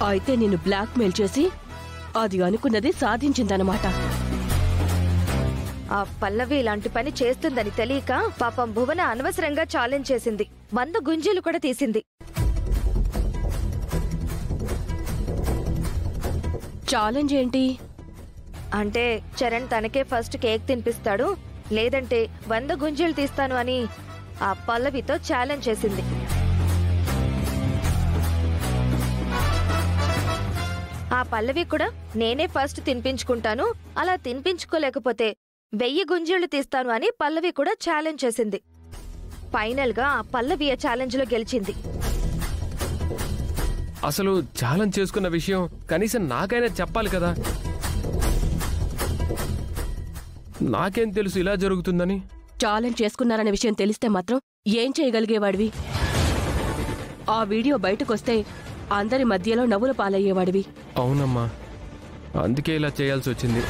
అయితే నిన్ను బ్లాక్మెయిల్ చేసి అది అనుకున్నది సాధించిందనమాట. ఆ పల్లవి ఇలాంటి పని చేస్తుందని తెలియక పాపం భువన అనవసరంగా ఛాలెంజ్ చేసింది. 100 గుంజీలు కూడా తీసింది. ఛాలెంజ్ ఏంటి అంటే చరణ్ తనకే ఫస్ట్ కేక్ తినిపిస్తాడు, లేదంటే 100 గుంజీలు తీస్తాను అని ఆ పల్లవితో ఛాలెంజ్ చేసింది. ఆ పల్లవి కూడా నేనే ఫస్ట్ తినిపించుకుంటాను, అలా తినిపించుకోలేకపోతే 1000 గుంజీళ్లు తీస్తాను అని పల్లవి కూడా ఛాలెంజ్ చేసింది. ఫైనల్ గా ఆ పల్లవి ఆ ఛాలెంజ్ లో గెలిచింది. అసలు ఛాలెంజ్ చేసుకున్న విషయం కనీసం నాకైనా చెప్పాలి కదా. నాకేం తెలుసు ఇలా జరుగుతుందని. ఛాలెంజ్ చేసుకున్నారనే విషయం తెలిస్తే మాత్రం ఏం చేయగలిగేవాడివి? ఆ వీడియో బయటకొస్తే అందరి మధ్యలో నవ్వుల పాలయ్యేవాడివి. అవునమ్మా, అందుకే ఇలా చేయాల్సి వచ్చింది.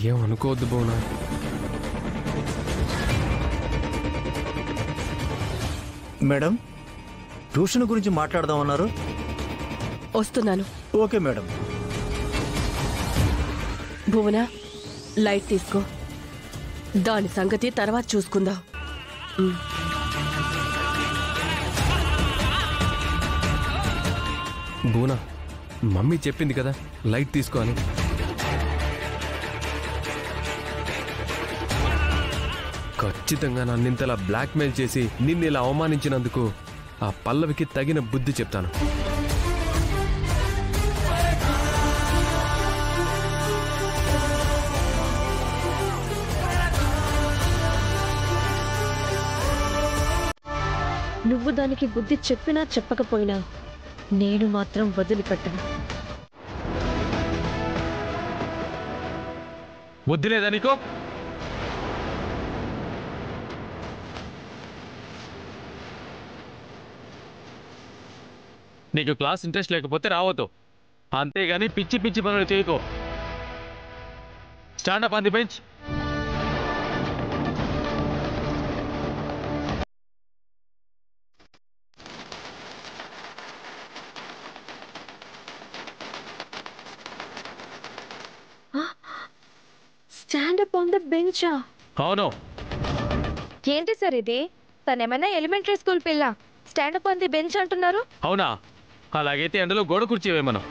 ఏమనుకోవద్దు బోనా. మేడం, ట్యూషన్ గురించి మాట్లాడదామన్నారు. వస్తున్నాను. Okay madam. భువన, లైట్ తీసుకో. దాని సంగతి తర్వాత చూసుకుందాం. బోనా, మమ్మీ చెప్పింది కదా లైట్ తీసుకో అని. ఖచ్చితంగా నన్నింతలా బ్లాక్మెయిల్ చేసి నిన్ను ఇలా అవమానించినందుకు ఆ పల్లవికి తగిన బుద్ధి చెప్తాను. నువ్వు దానికి బుద్ధి చెప్పినా చెప్పకపోయినా నేను మాత్రం వదిలిపెట్టను. బుద్ధి లేదా నీకు? నీకు క్లాస్ ఇంట్రెస్ట్ లేకపోతే రావద్దు, అంతేగాని పిచ్చి పిచ్చి పనులు చేయకో. Stand up on the bench. Stand up on the బెంచా? అవును. ఏంటి సార్ ఇది? తనేమైనా ఎలిమెంటరీ స్కూల్ పిల్ల, స్టాండప్ ఆన్ ది బెంచ్ అంటున్నారు? అవునా? అలాగైతే ఎండలో గోడ కుర్చీ వేయమను.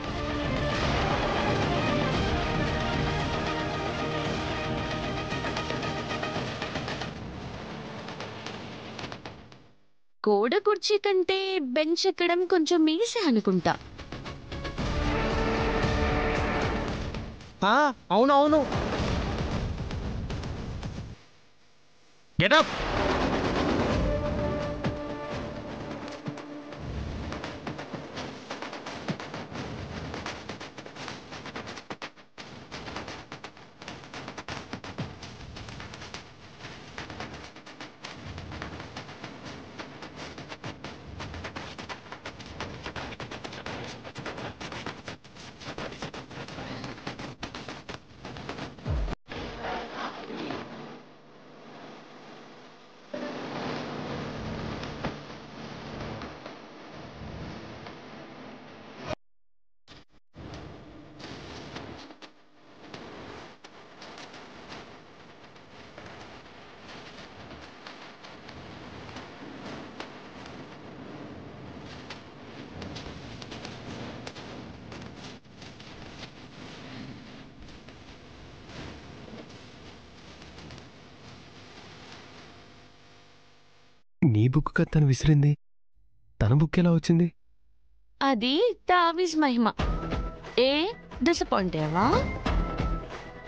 గోడ కుర్చీ కంటే బెంచ్ ఎక్కడం కొంచెం ఈజీ అనుకుంటా. అవునవును. Get up. నీ బుక్ కదా తను విసిరింది, తన బుక్ ఎలా వచ్చింది? అది తావీజ్ మహిమ. ఏ డిసప్పాయింట్ అయ్యావా?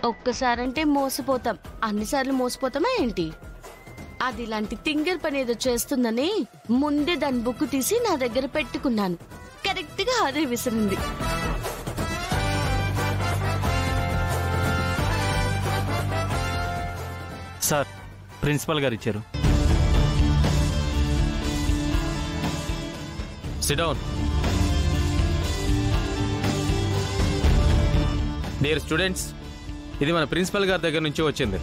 ఒక్కసారంటే మోసపోతాం, అన్నిసార్లు మోసపోతామా ఏంటి? అది ఇలాంటి తింగర్ పని ఏదో చేస్తుందని ముందే దాని బుక్ తీసి నా దగ్గర పెట్టుకున్నాను. కరెక్ట్ గా అదే విసిరింది. సార్, ప్రిన్సిపల్ గారు ఇచ్చారు. SIT down. డియర్ స్టూడెంట్స్, ఇది మన ప్రిన్సిపల్ గారి దగ్గర నుంచి వచ్చింది.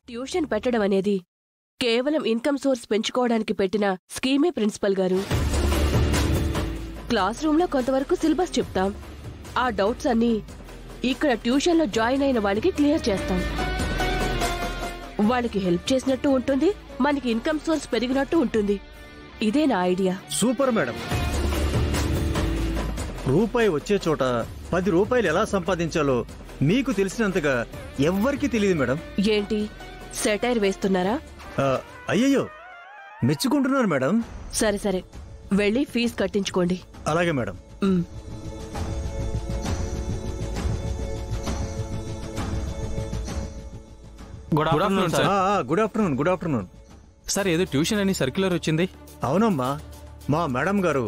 ట్యూషన్ పెట్టడం అనేది కేవలం ఇన్కమ్ సోర్స్ పెంచుకోవడానికి పెట్టిన స్కీమే ప్రిన్సిపల్ గారు. క్లాస్ రూమ్లో కొంతవరకు సిలబస్ చెప్తాం. ఆ డౌట్స్ అన్నీ ఇక్కడ ట్యూషన్లో జాయిన్ అయిన వాళ్ళకి క్లియర్ చేస్తాం. వాళ్ళకి హెల్ప్ చేసినట్టు ఉంటుంది, మనకి ఇన్కమ్ సోర్స్ పెరిగినట్టు ఉంటుంది. ఇదే నా ఐడియా. Super madam. రూపాయి వచ్చే చోట 10 రూపాయలు ఎలా సంపాదించాలో మీకు తెలిసినంతగా ఎవ్వరికీ తెలియదు మేడం. ఏంటి సెటైర్ వేస్తున్నారా? అయ్యయ్యో, మెచ్చుకుంటున్నాను మేడం. సరే సరే, వెళ్ళి ఫీజు కట్టించుకోండి. అలాగే madam. Good afternoon sir. Good afternoon. Good afternoon sir, ఏదో ట్యూషన్ అని సర్క్యులర్ వచ్చింది. అవునమ్మా, మా మేడం గారు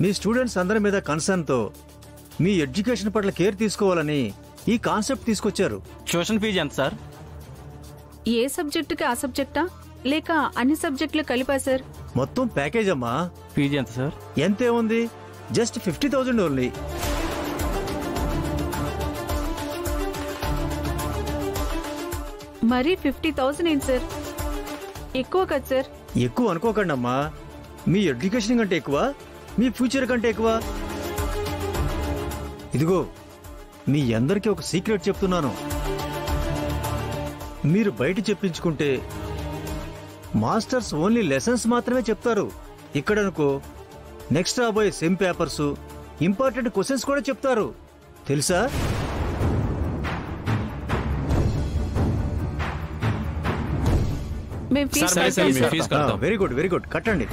మీ స్టూడెంట్స్ అందరి మీద కన్సర్న్తో మీ ఎడ్యుకేషన్ పట్ల కేర్ తీసుకోవాలని ఈ కాన్సెప్ట్ తీసుకొచ్చారు. ట్యూషన్ ఫీజు ఎంత సార్? ఏ సబ్జెక్టుకి ఆ సబ్జెక్టా లేక అన్ని సబ్జెక్టులు కలిపా సార్? మొత్తం ప్యాకేజ్ అమ్మా. ఫీజు ఎంత సార్? ఎంతే ఉంది, జస్ట్ 50,000 ఓన్లీ. మరీ 50,000 ఏంటి సార్? ఎక్కువ కదా సార్? ఎక్కువ అనుకోకండి అమ్మా. మీ ఎడ్యుకేషన్ కంటే ఎక్కువ, మీ ఫ్యూచర్ కంటే ఎక్కువ. ఇదిగో, మీ అందరికీ ఒక సీక్రెట్ చెప్తున్నాను. మీరు బయట చెప్పించుకుంటే మాస్టర్స్ ఓన్లీ లెసన్స్ మాత్రమే చెప్తారు. ఇక్కడనుకో నెక్స్ట్ రాబోయే సెమ్ పేపర్స్, ఇంపార్టెంట్ క్వశ్చన్స్ కూడా చెప్తారు. తెలుసా? మేము fee very good, very good. కట్టండి.